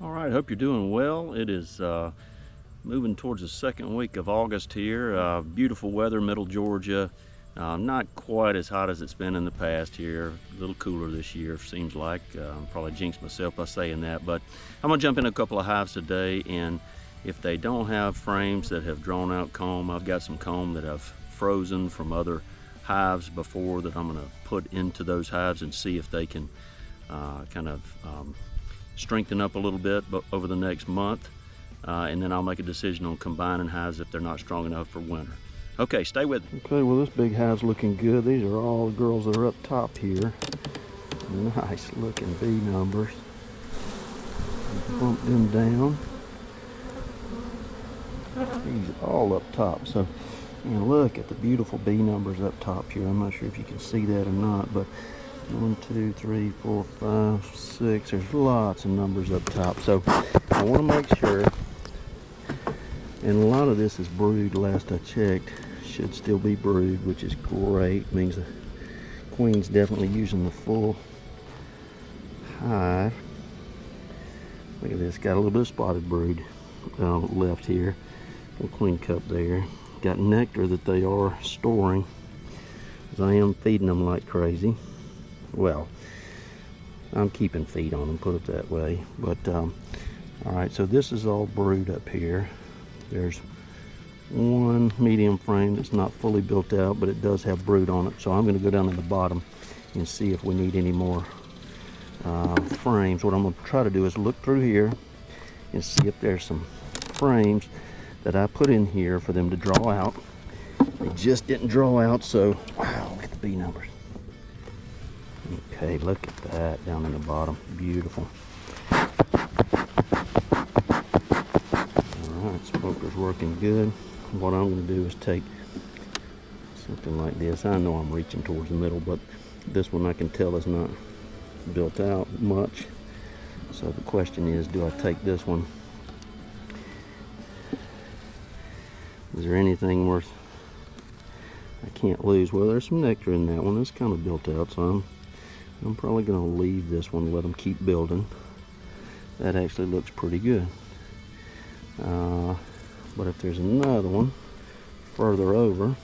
All right, hope you're doing well. It is moving towards the second week of August here. Beautiful weather, middle Georgia. Not quite as hot as it's been in the past here. A little cooler this year, seems like. Probably jinxed myself by saying that, but I'm gonna jump in a couple of hives today, and if they don't have frames that have drawn out comb, I've got some comb that I've frozen from other hives before that I'm gonna put into those hives and see if they can kind of strengthen up a little bit over the next month, and then I'll make a decision on combining hives if they're not strong enough for winter. Okay, stay with me. Okay, well this big hive's looking good. These are all the girls that are up top here. Nice looking bee numbers. Bump them down. These all up top. So, and look at the beautiful bee numbers up top here. I'm not sure if you can see that or not, but 1, 2, 3, 4, 5, 6. There's lots of numbers up top. So I want to make sure, and a lot of this is brood. Last I checked, should still be brood, which is great. Means the queen's definitely using the full hive. Look at this, got a little bit of spotted brood left here. A queen cup there. Got nectar that they are storing, as I am feeding them like crazy. Well, I'm keeping feed on them, put it that way. But all right, so this is all brood up here. There's one medium frame that's not fully built out, but it does have brood on it. So I'm going to go down to the bottom and see if we need any more frames. What I'm going to try to do is look through here and see if there's some frames that I put in here for them to draw out. They just didn't draw out, so wow, look at the bee numbers. Okay, look at that down in the bottom. Beautiful. Alright, smoker's working good. What I'm going to do is take something like this. I know I'm reaching towards the middle, but this one I can tell is not built out much. So the question is, do I take this one? Is there anything worth I can't lose? Well, there's some nectar in that one. It's kind of built out, so I'm probably going to leave this one, let them keep building. That actually looks pretty good. But if there's another one further over,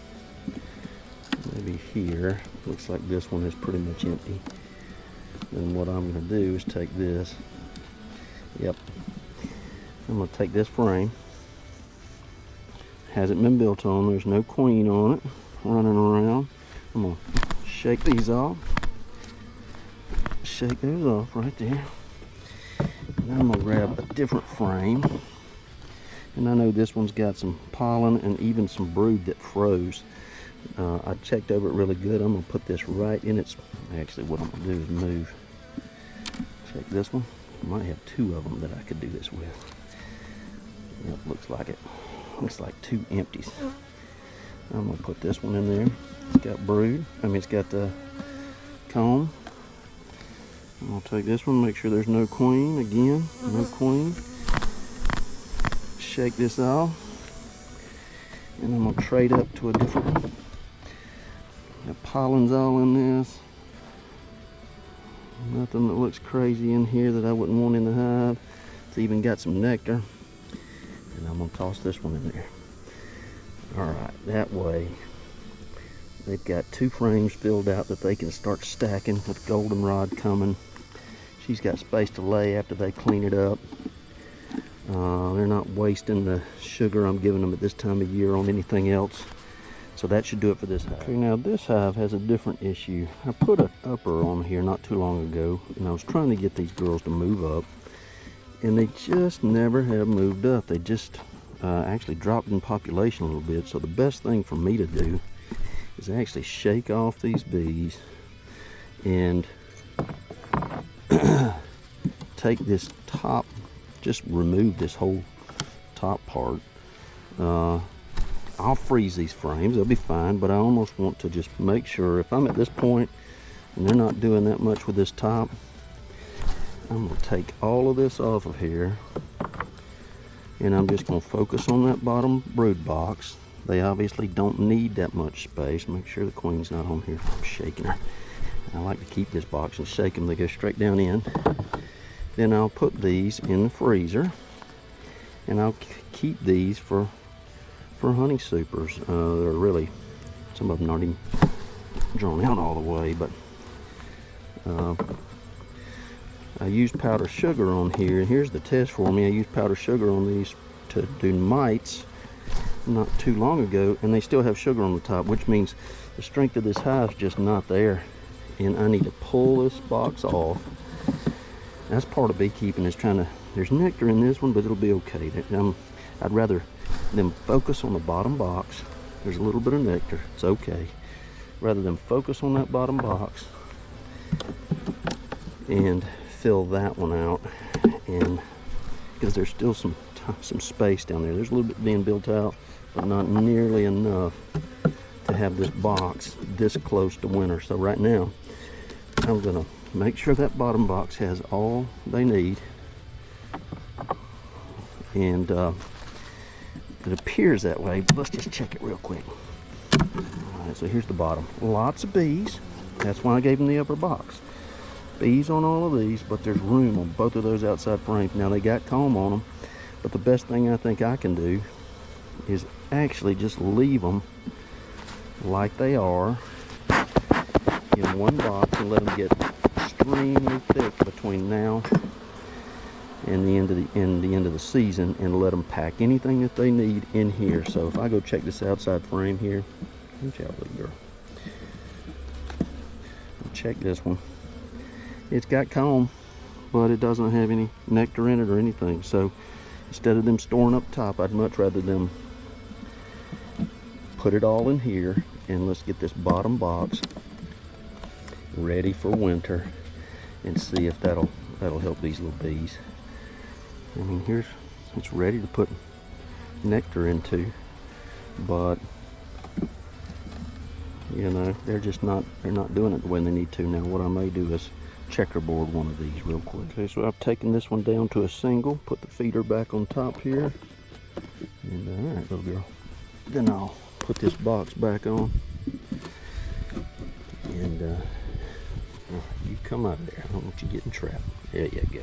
maybe here, looks like this one is pretty much empty, then what I'm going to do is take this. Yep. I'm going to take this frame. Hasn't been built on. There's no queen on it running around. I'm going to shake these off. Shake those off right there. And I'm going to grab a different frame. And I know this one's got some pollen and even some brood that froze. I checked over it really good. I'm going to put this right in its... Actually, what I'm going to do is move. Check this one. I might have two of them that I could do this with. Yep, looks like it. Looks like two empties. I'm going to put this one in there. It's got brood. It's got the comb. I'm going to take this one, make sure there's no queen. Again, no queen. Shake this off. And I'm going to trade up to a different one. The pollen's all in this. Nothing that looks crazy in here that I wouldn't want in the hive. It's even got some nectar. And I'm going to toss this one in there. Alright, that way they've got two frames filled out that they can start stacking with goldenrod coming. She's got space to lay after they clean it up. They're not wasting the sugar I'm giving them at this time of year on anything else. So that should do it for this hive. Okay, now this hive has a different issue. I put an upper on here not too long ago, and I was trying to get these girls to move up, and they just never have moved up. They just actually dropped in population a little bit. So the best thing for me to do is actually shake off these bees and take this top, just remove this whole top part. I'll freeze these frames, they'll be fine, but I almost want to just make sure if I'm at this point and they're not doing that much with this top, I'm going to take all of this off of here, and I'm just going to focus on that bottom brood box. They obviously don't need that much space. Make sure the queen's not on here. I'm shaking her. I like to keep this box and shake them. They go straight down in. then I'll put these in the freezer, and I'll keep these for honey supers. They're really, some of them aren't even drawn out all the way, but I used powdered sugar on here, and here's the test for me. I used powdered sugar on these to do mites not too long ago, and they still have sugar on the top, which means the strength of this hive is just not there, and I need to pull this box off. That's part of beekeeping, is trying to, there's nectar in this one, but it'll be okay. I'd rather them focus on the bottom box. There's a little bit of nectar, it's okay, rather than focus on that bottom box and fill that one out, and because there's still some space down there. There's a little bit being built out, but not nearly enough to have this box this close to winter. So right now I'm gonna make sure that bottom box has all they need, and it appears that way, but let's just check it real quick. Alright, so here's the bottom. Lots of bees, that's why I gave them the upper box. Bees on all of these, but there's room on both of those outside frames. Now they got comb on them, but the best thing I think I can do is actually just leave them like they are in one box and let them get extremely thick between now and the end of the season, and let them pack anything that they need in here. So if I go check this outside frame here, watch out, little girl. Check this one. It's got comb, but it doesn't have any nectar in it or anything. So instead of them storing up top, I'd much rather them put it all in here, and let's get this bottom box ready for winter and see if that'll help these little bees. I mean, it's ready to put nectar into, but you know, they're not doing it the way they need to. Now what I may do is checkerboard one of these real quick. Okay, so I've taken this one down to a single, put the feeder back on top here, and all right, little girl. Then I'll put this box back on, and you come out of there. I don't want you getting trapped. There you go.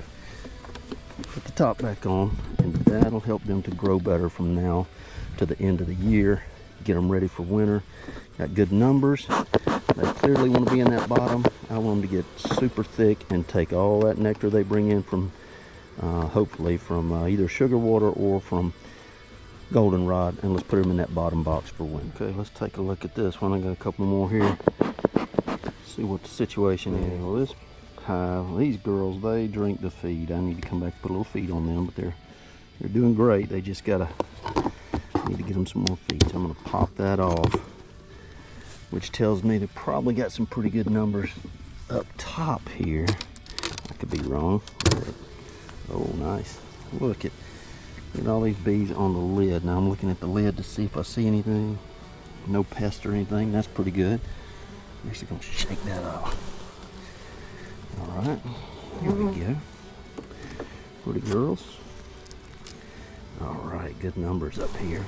Put the top back on, and that'll help them to grow better from now to the end of the year. Get them ready for winter. Got good numbers. They clearly want to be in that bottom. I want them to get super thick and take all that nectar they bring in from, hopefully from either sugar water or from goldenrod, and let's put them in that bottom box for winter. Okay, let's take a look at this one. I got a couple more here. See what the situation is. Well, this hive, these girls, they drink the feed. I need to come back and put a little feed on them, but they're doing great. They just need to get them some more feed. So I'm gonna pop that off, which tells me they probably got some pretty good numbers up top here. I could be wrong. Oh, nice. Look at all these bees on the lid. Now I'm looking at the lid to see if I see anything. No pests or anything. That's pretty good. I'm actually gonna shake that off. All right, here we go. Pretty girls. All right, good numbers up here.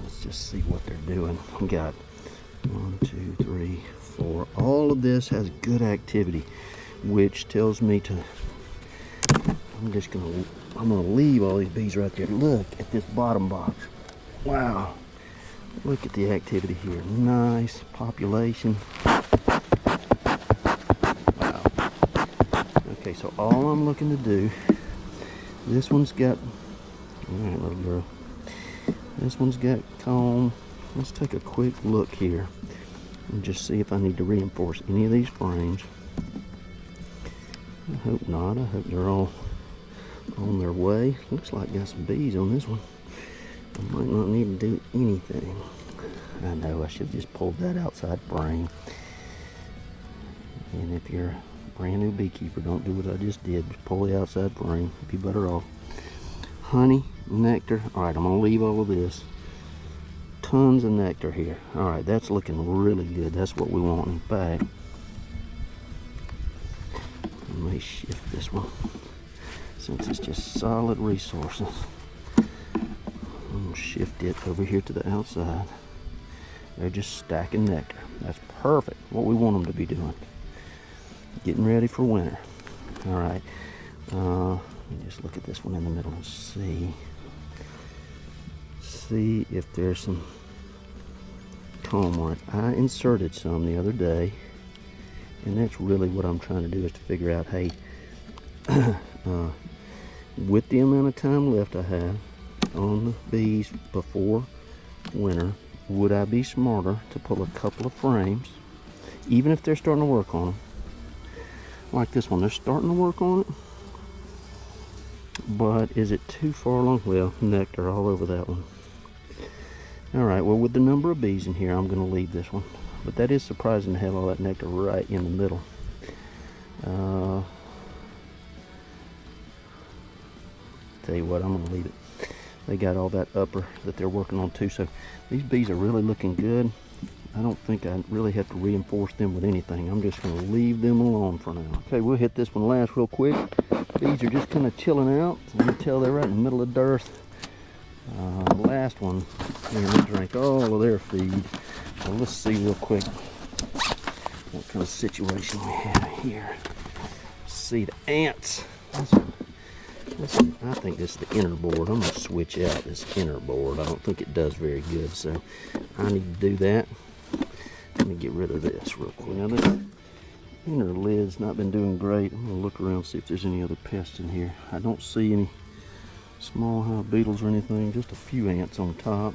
Let's just see what they're doing. We got 1, 2, 3, 4. All of this has good activity, which tells me to, I'm gonna leave all these bees right there. Look at this bottom box. Wow. Look at the activity here. Nice population. Wow. Okay, so all I'm looking to do, this one's got, all right, little girl. This one's got comb. Let's take a quick look here and just see if I need to reinforce any of these frames. I hope not. I hope they're all on their way. Looks like got some bees on this one. I might not need to do anything. I know I should just pull that outside frame. And if you're a brand new beekeeper, don't do what I just did. Just pull the outside frame. You'd be better off. Honey, nectar. All right, I'm gonna leave all of this. Tons of nectar here. All right, that's looking really good. That's what we want. In fact, I may shift this one since it's just solid resources. I'm gonna shift it over here to the outside. They're just stacking nectar. That's perfect. What we want them to be doing. Getting ready for winter. All right. Let me just look at this one in the middle and see if there's some comb on it. I inserted some the other day, and that's really what I'm trying to do, is to figure out, hey, with the amount of time left I have on the bees before winter, would I be smarter to pull a couple of frames, even if they're starting to work on them? Like this one, they're starting to work on it, but is it too far along? Well, nectar all over that one. All right, well, with the number of bees in here, I'm going to leave this one, but that is surprising to have all that nectar right in the middle. Tell you what, I'm going to leave it. They got all that upper that they're working on too, so these bees are really looking good. I don't think I really have to reinforce them with anything. I'm just going to leave them alone for now. Okay, we'll hit this one last real quick. Bees are just kind of chilling out. You can tell they're right in the middle of dearth. The last one, man, they drank all of their feed. So let's see real quick what kind of situation we have here. See the ants. I think this is the inner board. I'm going to switch out this inner board. I don't think it does very good, so I need to do that. Let me get rid of this real quick. Now this inner lid's not been doing great. I'm going to look around and see if there's any other pests in here. I don't see any small hive beetles or anything, just a few ants on top.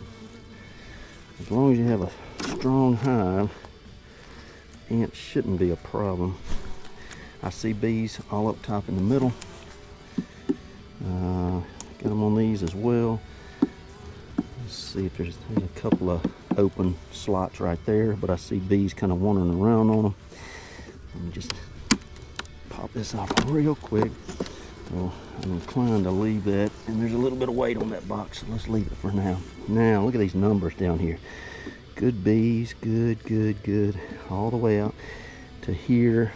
As long as you have a strong hive, ants shouldn't be a problem. I see bees all up top in the middle. Got them on these as well. Let's see if there's a couple of open slots right there, but I see bees kind of wandering around on them. Let me just pop this off real quick. Well, I'm inclined to leave that, and there's a little bit of weight on that box, so let's leave it for now. Now, look at these numbers down here. Good bees, good, all the way out to here.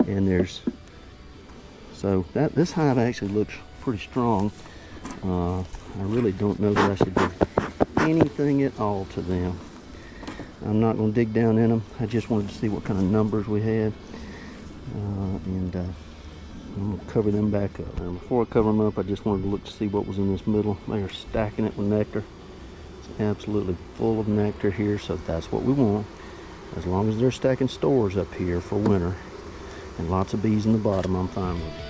And there's, so this hive actually looks pretty strong. I really don't know that I should do anything at all to them. I'm not going to dig down in them. I just wanted to see what kind of numbers we had. I'm going to cover them back up. And before I cover them up, I just wanted to look to see what was in this middle. They are stacking it with nectar. It's absolutely full of nectar here, so that's what we want. As long as they're stacking stores up here for winter and lots of bees in the bottom, I'm fine with it.